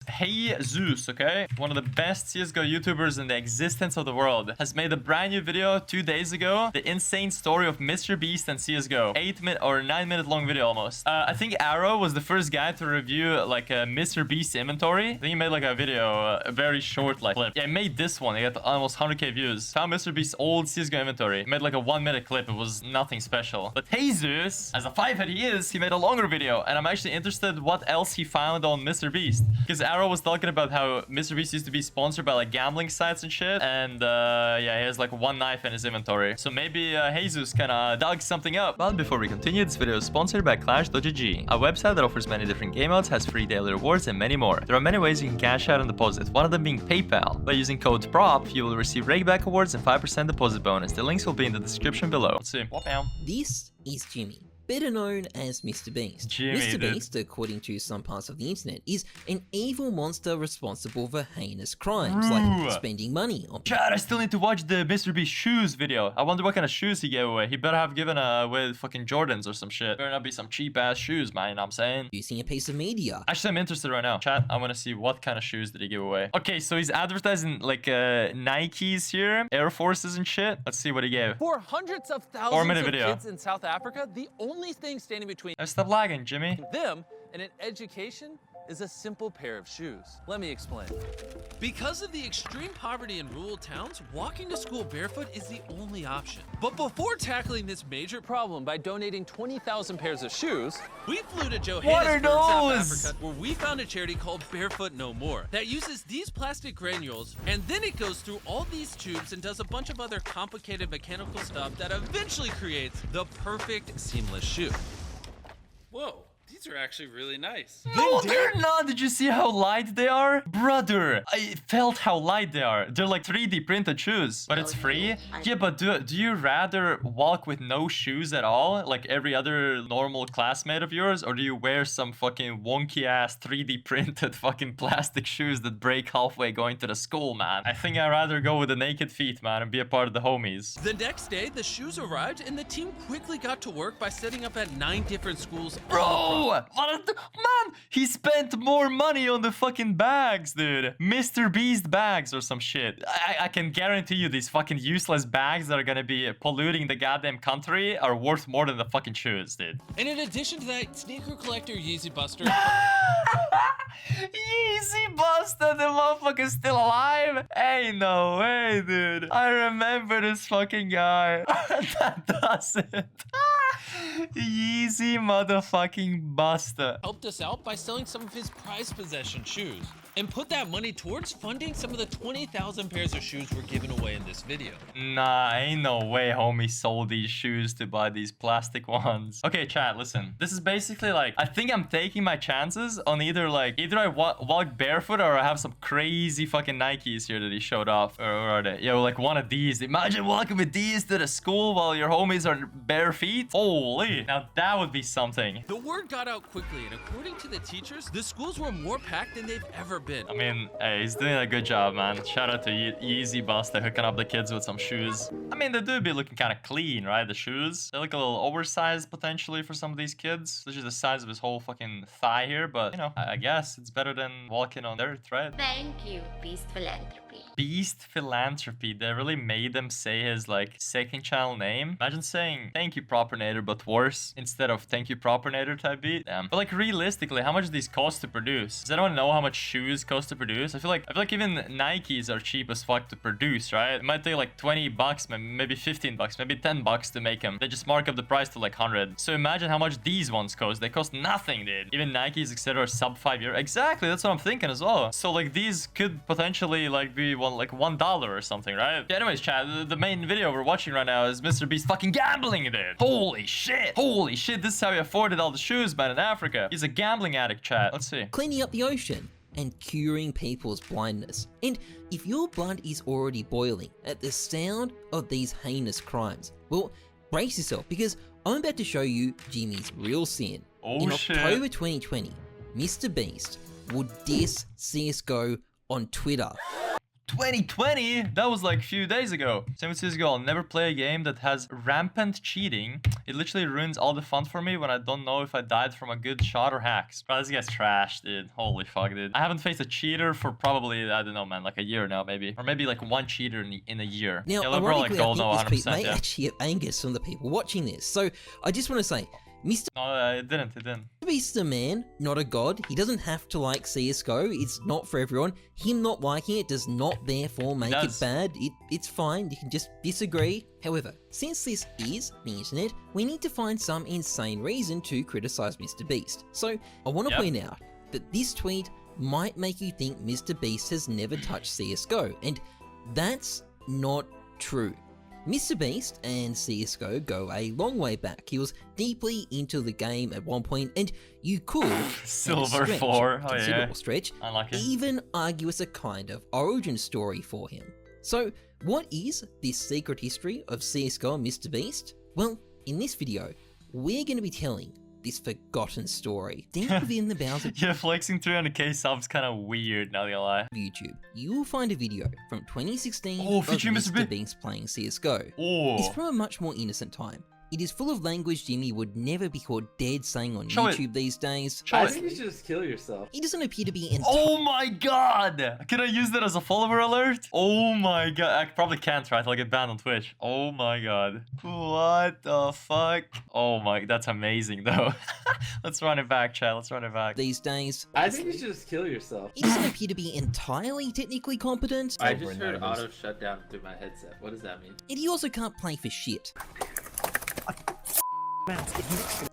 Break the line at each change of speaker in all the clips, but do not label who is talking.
Hey Zeus, okay? One of the best CSGO YouTubers in the existence of the world has made a brand new video 2 days ago. The insane story of Mr. Beast and CSGO. 8-minute or 9-minute long video almost. I think Arrow was the first guy to review like a Mr. Beast inventory. I think he made like a video, a very short like clip. Yeah, he made this one. He got almost 100k views. Found Mr. Beast's old CSGO inventory. He made like a 1-minute clip. It was nothing special. But hey Zeus, as a 5-head he is, he made a longer video. And I'm actually interested what else he found on Mr. Beast. Because Arrow was talking about how Mr. Beast used to be sponsored by like gambling sites and shit. And yeah, he has like one knife in his inventory. So maybe Jesus can dug something up. But before we continue, this video is sponsored by Clash.gg, a website that offers many different game modes, has free daily rewards, and many more. There are many ways you can cash out and deposit, one of them being PayPal. By using code PROP, you will receive rakeback awards and 5% deposit bonus. The links will be in the description below. Let's see.
This is Jimmy, better known as Mr. Beast. Mr. Beast, according to some parts of the internet, is an evil monster responsible for heinous crimes, like spending money on...
Chad, I still need to watch the Mr. Beast shoes video. I wonder what kind of shoes he gave away. He better have given away fucking Jordans or some shit. Better not be some cheap-ass shoes, man, you know what I'm saying?
Using a piece of media.
Actually, I'm interested right now. Chat, I want to see what kind of shoes did he give away. Okay, so he's advertising like Nikes here, Air Forces and shit. Let's see what he gave.
For hundreds of thousands of kids in South Africa, the only thing standing between
stop lagging, Jimmy.
them and an education is a simple pair of shoes. Let me explain. Because of the extreme poverty in rural towns, walking to school barefoot is the only option. But before tackling this major problem by donating 20,000 pairs of shoes, we flew to Johannesburg, South Africa, where we found a charity called Barefoot No More that uses these plastic granules, and then it goes through all these tubes and does a bunch of other complicated mechanical stuff that eventually creates the perfect seamless shoe. Whoa. These are actually really nice.
No, they're not. Did you see how light they are? Brother, I felt how light they are. They're like 3D printed shoes, but it's free. Yeah, but do you rather walk with no shoes at all, like every other normal classmate of yours? Or do you wear some fucking wonky ass 3D printed fucking plastic shoes that break halfway going to the school, man? I think I'd rather go with the naked feet, man, and be a part of the homies.
The next day, the shoes arrived and the team quickly got to work by setting up at 9 different schools.
Bro! Man, he spent more money on the fucking bags, dude. Mr. Beast bags or some shit. I can guarantee you these fucking useless bags that are gonna be polluting the goddamn country are worth more than the fucking shoes, dude.
And in addition to that, sneaker collector Yeezy Buster...
Yeezy Buster, the motherfucker's still alive? Ain't no way, dude. I remember this fucking guy. That does it. Yeezy motherfucking Buster
helped us out by selling some of his prized possession shoes and put that money towards funding some of the 20,000 pairs of shoes we're giving away in this video.
Nah, ain't no way homie sold these shoes to buy these plastic ones. Okay, chat, listen. This is basically like, I think I'm taking my chances on either I walk barefoot or I have some crazy fucking Nikes here that he showed off. Or are they? Yo, like one of these. Imagine walking with these to the school while your homies are bare feet. Holy, now that would be something.
The word got out quickly, and according to the teachers, the schools were more packed than they've ever been.
I mean, hey, he's doing a good job, man. Shout out to Yeezy Buster hooking up the kids with some shoes. I mean, they do be looking kind of clean, right? The shoes. They look a little oversized potentially for some of these kids. This is the size of his whole fucking thigh here, but you know, I guess it's better than walking on dirt, right?
Thank you, Beast Philanthropy.
Beast Philanthropy. They really made them say his like second channel name. Imagine saying thank you Propinator but worse instead of thank you Propinator type beat. Damn. But like realistically, how much do these cost to produce? Does anyone know how much shoes cost to produce? I feel like even Nikes are cheap as fuck to produce, right? It might take like 20 bucks, maybe 15 bucks, maybe 10 bucks to make them. They just mark up the price to like 100. So imagine how much these ones cost. They cost nothing, dude. Even Nikes, etc. are sub €5. Exactly, that's what I'm thinking as well. So like these could potentially like be $1 or something, right? Yeah, anyways, chat, the main video we're watching right now is Mr. Beast fucking gambling, dude. Holy shit. Holy shit, this is how he afforded all the shoes, man, in Africa. He's a gambling addict, chat. Let's see.
Cleaning up the ocean and curing people's blindness. And if your blood is already boiling at the sound of these heinous crimes, well, brace yourself because I'm about to show you Jimmy's real sin. In October 2020, Mr. Beast would diss CSGO on Twitter.
2020? That was like a few days ago. Same with CSGO. I'll never play a game that has rampant cheating. It literally ruins all the fun for me when I don't know if I died from a good shot or hacks. Bro, this guy's trash, dude. Holy fuck, dude. I haven't faced a cheater for probably, I don't know, man, like a year now, maybe. Or maybe like one cheater in a year.
Now,
yeah, LeBron, like,
ironically,
gold, no,
I think this
100%,
tweet may
yeah.
actually have Angus from the people watching this. So I just want to say, Mr.
No, it didn't.
Beast's a man, not a god. He doesn't have to like CSGO. It's not for everyone. Him not liking it does not therefore make it bad. It's fine. You can just disagree. However, since this is the internet, we need to find some insane reason to criticize Mr. Beast. So I want to point out that this tweet might make you think Mr. Beast has never touched CSGO, and that's not true. Mr. Beast and CSGO go a long way back. He was deeply into the game at one point, and you could,
Silver 4, oh yeah,
considerable stretch,
unlucky.
even argue it's a kind of origin story for him. So, what is this secret history of CSGO and Mr. Beast? Well, in this video, we're going to be telling this forgotten story deep within the bowels of
Yeah, flexing 300k subs kind of weird, not gonna lie.
YouTube. You will find a video from 2016
Oh,
of
featuring
Mr. Beast playing CSGO. It's
Oh,
from a much more innocent time. It is full of language Jimmy would never be caught dead saying on
Show it.
YouTube these days.
show
I
it.
think you should just kill yourself.
He doesn't appear to be entirely
Oh my god! Can I use that as a follower alert? Oh my god. I probably can't, right? I'll get banned on Twitch. Oh my god. What the fuck? Oh my, that's amazing though. Let's run it back, chat. Let's run it back.
these days.
I think you should just kill yourself.
He doesn't appear to be entirely technically competent,
I just heard auto shut down through my headset. What does that mean?
and he also can't play for shit.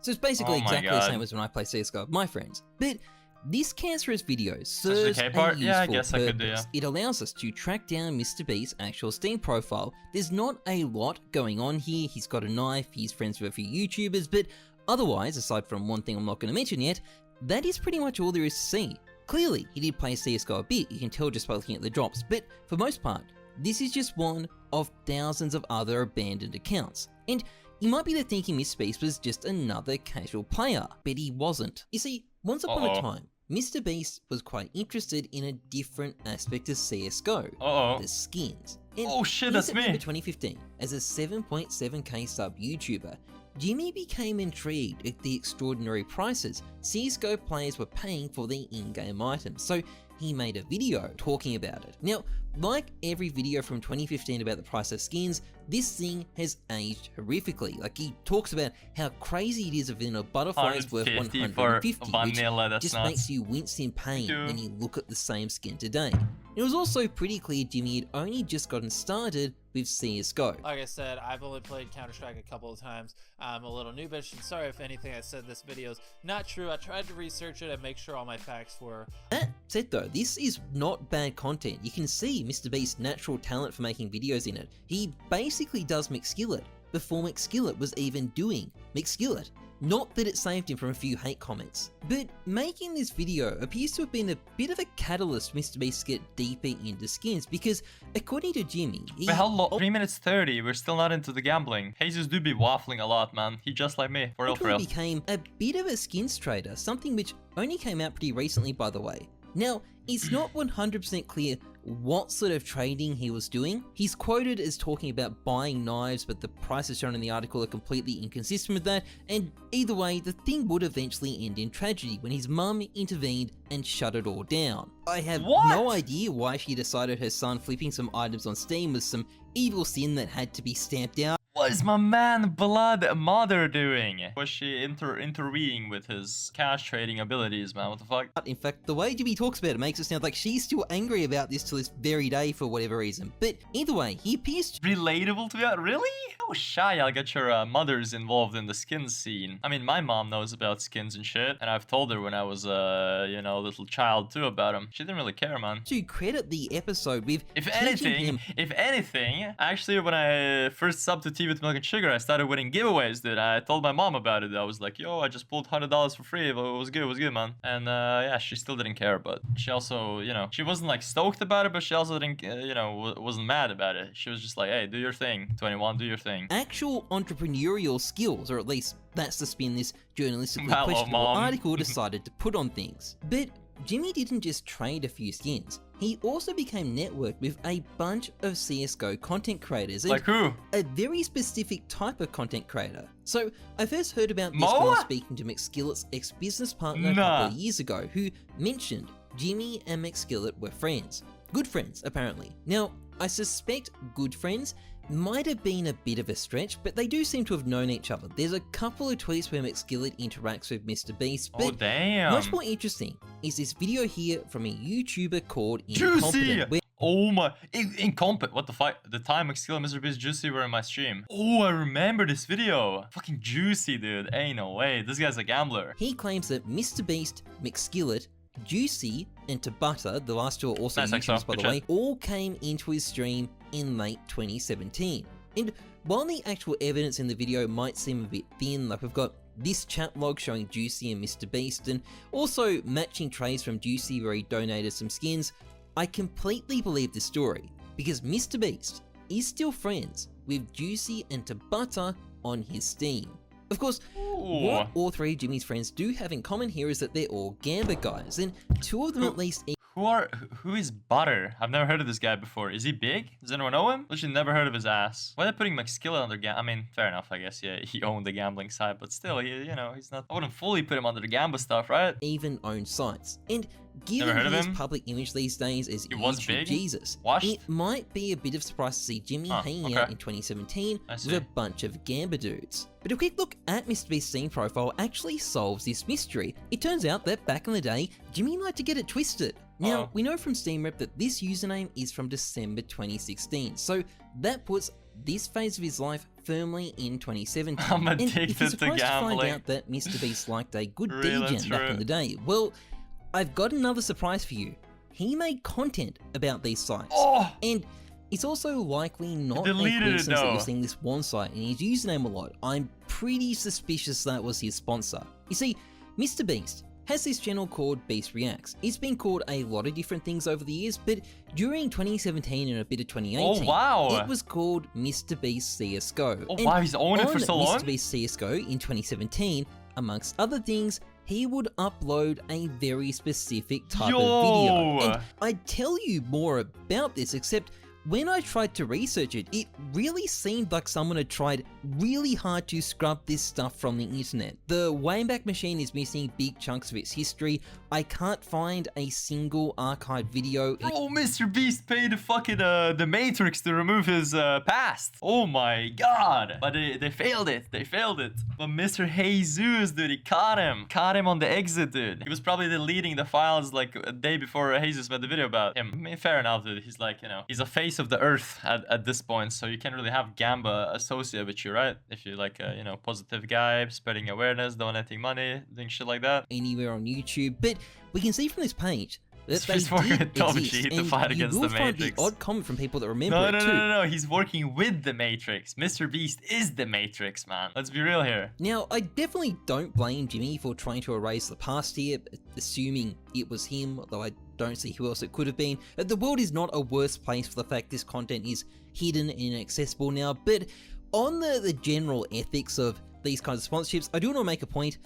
So it's basically
Oh my
exactly the
God.
same as when I play CSGO with my friends. But this cancerous video
the
serves
K
a
part?
useful
Yeah, I guess I
purpose.
could do, yeah.
It allows us to track down Mr. Beast's actual Steam profile. There's not a lot going on here. He's got a knife, he's friends with a few YouTubers, but otherwise, aside from one thing I'm not going to mention yet, that is pretty much all there is to see. Clearly, he did play CSGO a bit, you can tell just by looking at the drops, but for most part, this is just one of thousands of other abandoned accounts. And you might be there thinking Mr. Beast was just another casual player, but he wasn't. You see, once upon a time, Mr. Beast was quite interested in a different aspect of CSGO,
Uh-oh.
the skins. And
Oh shit,
in
that's
September
me.
2015, as a 7.7k sub YouTuber, Jimmy became intrigued at the extraordinary prices CSGO players were paying for their in-game items, so he made a video talking about it. Now, like every video from 2015 about the price of skins, this thing has aged horrifically. Like, he talks about how crazy it is if a butterfly is worth
150
150,
for vanilla, that's
just
nuts.
makes you wince in pain
Dude.
when you look at the same skin today. It was also pretty clear Jimmy had only just gotten started with CSGO.
Like I said, I've only played Counter-Strike a couple of times. I'm a little noobish, and sorry if anything I said in this video is not true. I tried to research it and make sure all my facts were.
That said though, this is not bad content. You can see Mr. Beast's natural talent for making videos in it. He basically does McSkillet before McSkillet was even doing McSkillet. Not that it saved him from a few hate comments, but making this video appears to have been a bit of a catalyst for Mr. Beast to get deeper into skins, because according to Jimmy, he
But how long? 3 minutes 30. We're still not into the gambling. Jesus do be waffling a lot, man. He just like me. For real, for real.
ultimately became a bit of a skins trader, something which only came out pretty recently, by the way. Now, it's not 100% clear what sort of trading he was doing. He's quoted as talking about buying knives, but the prices shown in the article are completely inconsistent with that, and either way, the thing would eventually end in tragedy when his mum intervened and shut it all down. I have
What?
no idea why she decided her son flipping some items on Steam was some evil sin that had to be stamped out.
What is my man Blood Mother doing? Was she intervening with his cash trading abilities, man? What the fuck?
In fact, the way Jimmy talks about it makes it sound like she's still angry about this to this very day for whatever reason. But either way, he appears to
Relatable to that? Really? Oh, shy. I'll get your mothers involved in the skin scene. I mean, my mom knows about skins and shit, and I've told her when I was you know, little child too about them. She didn't really care, man.
credit the episode with
If
teaching
anything,
him
actually, when I first subbed to Tea with Milk and Sugar, I started winning giveaways, dude. I told my mom about it. I was like, yo, I just pulled $100 for free. It was good, man. And yeah, she still didn't care, but she also, you know, she wasn't like stoked about it, but she also didn't, you know, wasn't mad about it. She was just like, hey, do your thing, 21, do your thing.
actual entrepreneurial skills, or at least that's the spin this journalistically
Hello,
questionable
Mom.
article decided to put on things. But Jimmy didn't just trade a few skins, he also became networked with a bunch of CSGO content creators, and
Like who?
a very specific type of content creator. So I first heard about this
Moa?
while speaking to McSkillet's ex-business partner a couple of years ago, who mentioned Jimmy and McSkillet were friends. Good friends, apparently. Now, I suspect good friends might have been a bit of a stretch, but they do seem to have known each other. There's a couple of tweets where McSkillet interacts with Mr. Beast,
Oh
but
damn.
much more interesting is this video here from a YouTuber called
Juicy!
Incompetent, where
Oh my, incompetent. What the fuck? The time McSkill and Mr. Beast Juicy were in my stream. Oh, I remember this video. Fucking Juicy, dude. Ain't no way. This guy's a gambler.
he claims that Mr. Beast, McSkillet, Juicy, and Tabata, the last two are also
Nice,
YouTubers
XO.
by the
Good
way,
shit.
all came into his stream in late 2017. And while the actual evidence in the video might seem a bit thin, like we've got this chat log showing Juicy and Mr. Beast, and also matching trays from Juicy where he donated some skins, I completely believe the story, because Mr. Beast is still friends with Juicy and Tabata on his Steam. Of course, what all three of Jimmy's friends do have in common here is that they're all Gamba guys, and two of them at least
Who is Butter? I've never heard of this guy before. Is he big? Does anyone know him? Literally never heard of his ass. Why are they putting McSkillet under I mean, fair enough, I guess. Yeah, he owned the gambling side, but still, you know, he's not. I wouldn't fully put him under the Gamba stuff, right?
even own sites. And
Never
given
heard of
his
him?
public image these days as
He was
YouTube
big?
Jesus,
Washed?
it might be a bit of a surprise to see Jimmy
Huh,
hanging
okay.
out in 2017
I
with
see.
a bunch of Gamba dudes. But a quick look at Mr. Beast's Steam profile actually solves this mystery. It turns out that back in the day, Jimmy liked to get it twisted. Now,
Uh-oh.
we know from SteamRep that this username is from December 2016, so that puts this phase of his life firmly in 2017.
I'm
And if
addicted
you're
to
surprised to find
gambling.
out that Mr. Beast liked a good
Really
degen back in
true.
the day, well, I've got another surprise for you. He made content about these sites.
Oh!
And it's also likely not a
Deleted it,
coincidence that
though.
you're seeing this one site in his username a lot. I'm pretty suspicious that was his sponsor. You see, Mr. Beast has this channel called Beast Reacts. It's been called a lot of different things over the years, but during 2017 and a bit of 2018,
Oh, wow.
it was called Mr. Beast CSGO.
Oh,
And
wow, he's owned it for
on
so long?
Mr. Beast CSGO in 2017, amongst other things, he would upload a very specific type of video.
Yo!
And I'd tell you more about this, except when I tried to research it, it really seemed like someone had tried really hard to scrub this stuff from the internet. The Wayback Machine is missing big chunks of its history. I can't find a single archived video.
Oh, Mr. Beast paid the fucking the Matrix to remove his past. Oh my god. But they failed it. They failed it. But Mr. Jesus, dude, he caught him. Caught him on the exit, dude. He was probably deleting the files like a day before Jesus made the video about him. I mean, fair enough, dude. He's like, you know, he's a face of the earth at this point, so you can't really have Gamba associated with you, right? If you're like a, you know, positive guy, spreading awareness, donating money, doing shit like that.
Anywhere on YouTube, but we can see from this page that
He's
they
just working
did
with Top
exist,
G to
and
fight
you
against
will
the
find
Matrix.
the odd comment from people that remember
No,
it
no,
too.
no, no, no. He's working with the Matrix. Mr. Beast is the Matrix, man. Let's be real here.
Now, I definitely don't blame Jimmy for trying to erase the past here, assuming it was him, although I don't see who else it could have been. The world is not a worse place for the fact this content is hidden and inaccessible now, but on the general ethics of these kinds of sponsorships, I do want to make a point.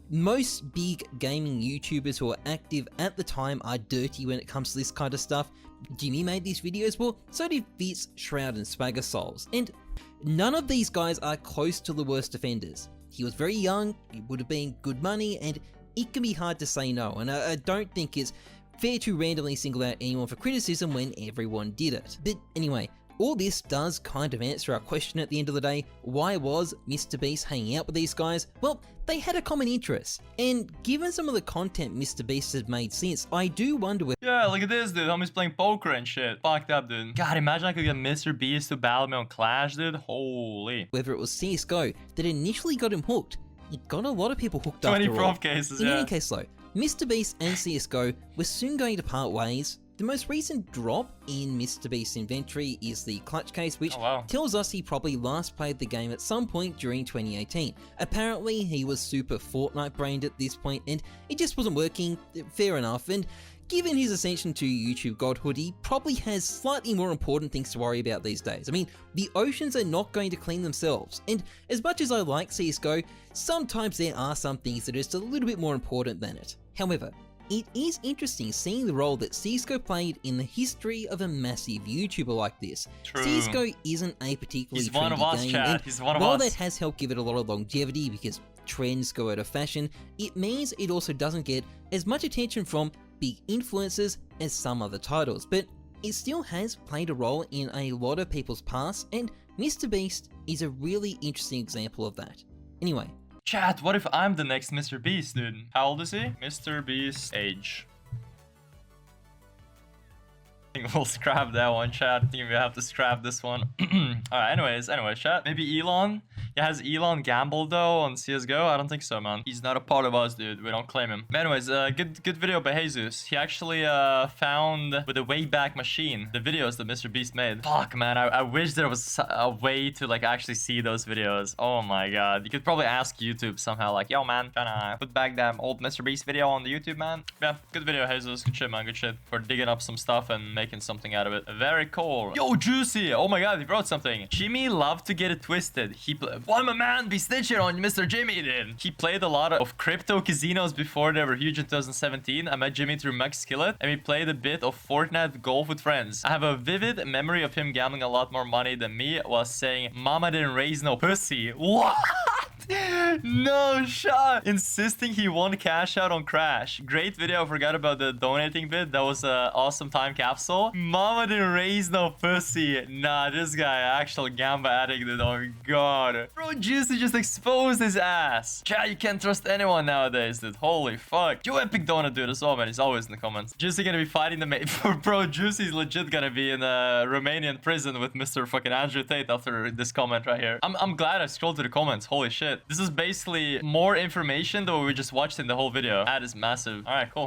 Most big gaming YouTubers who are active at the time are dirty when it comes to this kind of stuff. Jimmy made these videos, well, so did Fitz, Shroud, and Swagger Souls, and none of these guys are close to the worst offenders. He was very young, it would have been good money, and it can be hard to say no, and I don't think it's fair to randomly single out anyone for criticism when everyone did it. But anyway, all this does kind of answer our question at the end of the day. Why was Mr. Beast hanging out with these guys? Well, they had a common interest. And given some of the content Mr. Beast has made since, I do wonder whether
Yeah, look at this, dude. Homie's playing poker and shit. Fucked up, dude. God, imagine I could get Mr. Beast to battle me on Clash, dude. Holy.
it was CSGO that initially got him hooked. It got a lot of people hooked
20
after all.
prof cases,
In
yeah.
any case though, Mr. Beast and CSGO were soon going to part ways. The most recent drop in Mr. Beast's inventory is the clutch case, which
Oh, wow.
tells us he probably last played the game at some point during 2018. Apparently, he was super Fortnite brained at this point, and it just wasn't working. Fair enough, and given his ascension to YouTube godhood, he probably has slightly more important things to worry about these days. I mean, the oceans are not going to clean themselves, and as much as I like CSGO, sometimes there are some things that are just a little bit more important than it. However, it is interesting seeing the role that CSGO played in the history of a massive YouTuber like this.
True.
CSGO isn't a particularly
He's one of
trendy
us,
game,
chat.
and
He's one of
while
us.
that has helped give it a lot of longevity because trends go out of fashion, it means it also doesn't get as much attention from big influencers as some other titles, but it still has played a role in a lot of people's past, and MrBeast is a really interesting example of that. Anyway,
Chat, what if I'm the next Mr. Beast, dude? How old is he? Mr. Beast age. I think we'll scrap that one, chat. I think we have to scrap this one. Alright, anyways, chat. Maybe Elon? Yeah, has Elon gambled though on CSGO? I don't think so, man. He's not a part of us, dude. We don't claim him. But anyways, good video by Jesus. He actually found with a Wayback Machine the videos that Mr. Beast made. Fuck, man. I wish there was a way to like actually see those videos. Oh my god. You could probably ask YouTube somehow, like, yo, man, tryna put back that old Mr. Beast video on the YouTube, man. Yeah, good video, Jesus. Good shit, man. Good shit for digging up some stuff and making something out of it. Very cool. Yo, Juicy. Oh my god, he wrote something. Jimmy loved to get it twisted. Why my man be snitching on Mr. Jimmy then? He played a lot of crypto casinos before they were huge in 2017. I met Jimmy through Max Skillet and we played a bit of Fortnite golf with friends. I have a vivid memory of him gambling a lot more money than me while saying, "Mama didn't raise no pussy." What? No shot. Insisting he won cash out on Crash. Great video. I forgot about the donating bit. That was an awesome time capsule. Mama didn't raise no pussy. Nah, this guy actual gamba addict, dude. Oh my god. Bro, Juicy just exposed his ass. Chat, you can't trust anyone nowadays, dude. Holy fuck. Joe Epic Donut dude as well, man. He's always in the comments. Juicy gonna be fighting the mate. Bro, Juicy's legit gonna be in a Romanian prison with Mr. fucking Andrew Tate after this comment right here. I'm glad I scrolled to the comments. Holy shit. This is basically more information than what we just watched in the whole video. That is massive. Alright, cool.